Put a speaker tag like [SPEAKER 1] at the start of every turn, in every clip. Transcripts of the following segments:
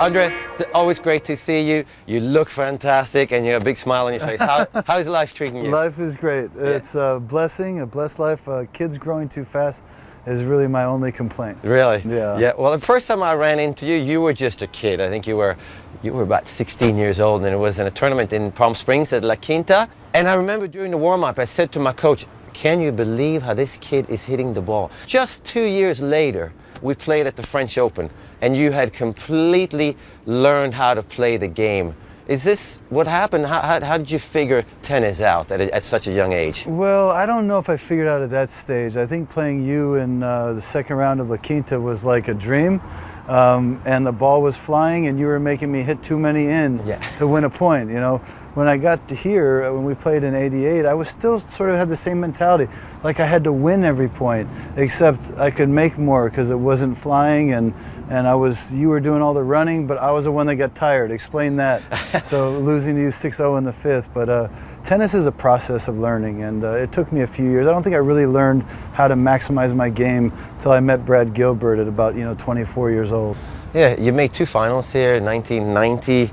[SPEAKER 1] Andre, it's always great to see you. You look fantastic and you have a big smile on your face. How's life treating you?
[SPEAKER 2] Life is great. Yeah. It's a blessing, a blessed life. Kids growing too fast is really my only complaint.
[SPEAKER 1] Really?
[SPEAKER 2] Yeah.
[SPEAKER 1] Yeah. Well, the first time I ran into you, you were just a kid. I think you were about 16 years old, and it was in a tournament in Palm Springs at La Quinta. And I remember during the warm-up, I said to my coach, "Can you believe how this kid is hitting the ball?" Just 2 years later, we played at the French Open, and you had completely learned how to play the game. Is this what happened? How did you figure tennis out at such a young age?
[SPEAKER 2] Well, I don't know if I figured out at that stage. I think playing you in the second round of La Quinta was like a dream. And the ball was flying and you were making me hit too many to win a point, you know. When I got to here, when we played in '88, I was still sort of had the same mentality. Like I had to win every point, except I could make more because it wasn't flying and you were doing all the running, but I was the one that got tired. Explain that. So losing to you 6-0 in the fifth. But tennis is a process of learning, and it took me a few years. I don't think I really learned how to maximize my game till I met Brad Gilbert at about 24 years old.
[SPEAKER 1] Yeah, you made two finals here in 1990.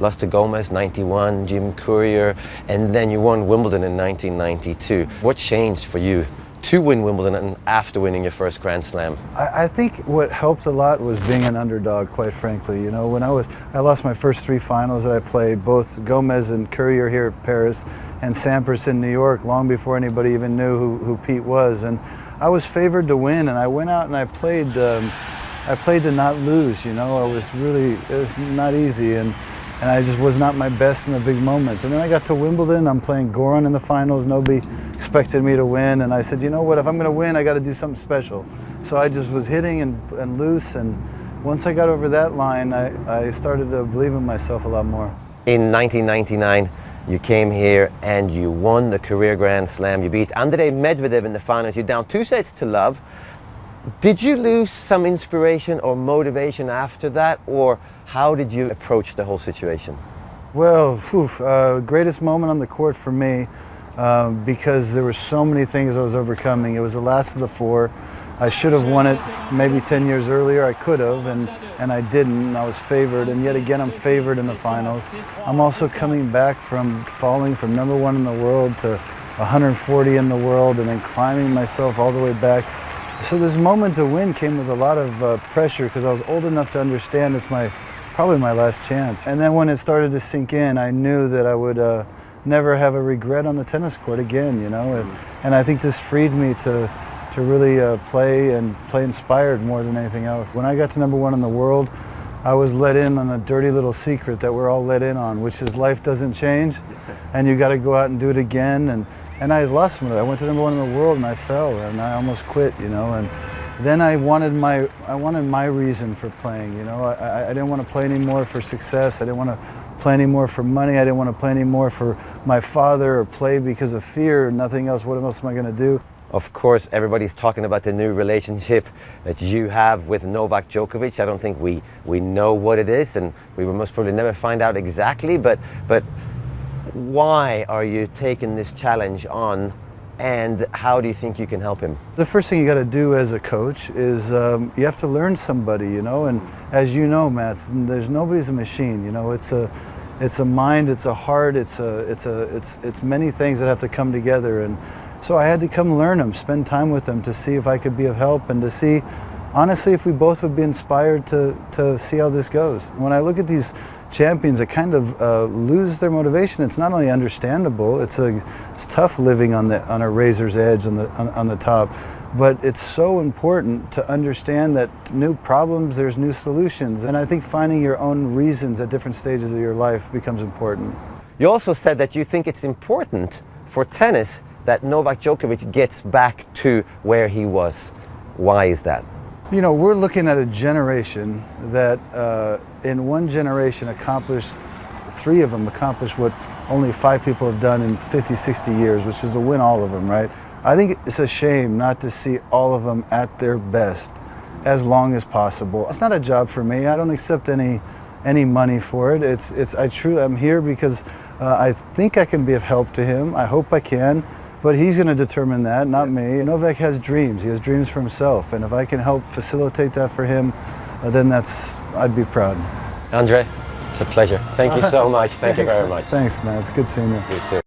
[SPEAKER 1] Lost to Gomez, 91, Jim Courier, and then you won Wimbledon in 1992. What changed for you to win Wimbledon after winning your first Grand Slam?
[SPEAKER 2] I think what helped a lot was being an underdog, quite frankly. You know, when I lost my first three finals that I played, both Gomez and Courier here at Paris and Sampras in New York, long before anybody even knew who Pete was. And I was favored to win, and I went out and I played to not lose, you know. It was not easy, and I just was not my best in the big moments. And then I got to Wimbledon, I'm playing Goran in the finals, nobody expected me to win, and I said, you know what, if I'm gonna win, I gotta do something special. So I just was hitting and loose, and once I got over that line, I started to believe in myself a lot more.
[SPEAKER 1] In 1999, you came here and you won the career Grand Slam. You beat Andrei Medvedev in the finals. You're down 2-0. Did you lose some inspiration or motivation after that, or how did you approach the whole situation?
[SPEAKER 2] Well, greatest moment on the court for me, because there were so many things I was overcoming. It was the last of the four. I should have won it maybe 10 years earlier. I could have, and I didn't. And I was favored, and yet again I'm favored in the finals. I'm also coming back from falling from #1 in the world to 140 in the world, and then climbing myself all the way back. So this moment to win came with a lot of pressure, because I was old enough to understand it's probably my last chance. And then when it started to sink in, I knew that I would never have a regret on the tennis court again, you know. And I think this freed me to really play inspired more than anything else. When I got to #1 in the world, I was let in on a dirty little secret that we're all let in on, which is life doesn't change, and you got to go out and do it again. And I lost some of it. I went to #1 in the world and I fell and I almost quit, you know. And then I wanted my reason for playing, you know. I didn't want to play anymore for success. I didn't want to play anymore for money. I didn't want to play anymore for my father, or play because of fear, nothing else. What else am I going to do?
[SPEAKER 1] Of course, everybody's talking about the new relationship that you have with Novak Djokovic. I don't think we know what it is, and we will most probably never find out exactly, but why are you taking this challenge on, and how do you think you can help him?
[SPEAKER 2] The first thing you got to do as a coach is you have to learn somebody, you know. And as you know, Mats, nobody's a machine, you know. It's a mind, it's a heart, it's many things that have to come together. And so I had to come learn him, spend time with him to see if I could be of help, and to see, honestly, if we both would be inspired to see how this goes. When I look at these champions that kind of lose their motivation, it's not only understandable, it's tough living on a razor's edge on the top, but it's so important to understand that new problems, there's new solutions. And I think finding your own reasons at different stages of your life becomes important.
[SPEAKER 1] You also said that you think it's important for tennis that Novak Djokovic gets back to where he was. Why is that?
[SPEAKER 2] You know, we're looking at a generation that in one generation three of them accomplished what only 5 people have done in 50, 60 years, which is to win all of them, right? I think it's a shame not to see all of them at their best as long as possible. It's not a job for me. I don't accept any money for it. I'm here because I think I can be of help to him. I hope I can. But he's going to determine that, not me. Novak has dreams. He has dreams for himself. And if I can help facilitate that for him, then I'd be proud.
[SPEAKER 1] Andre, it's a pleasure. Thank you so much. Thank you very much.
[SPEAKER 2] Thanks, man. It's good seeing you.
[SPEAKER 1] You too.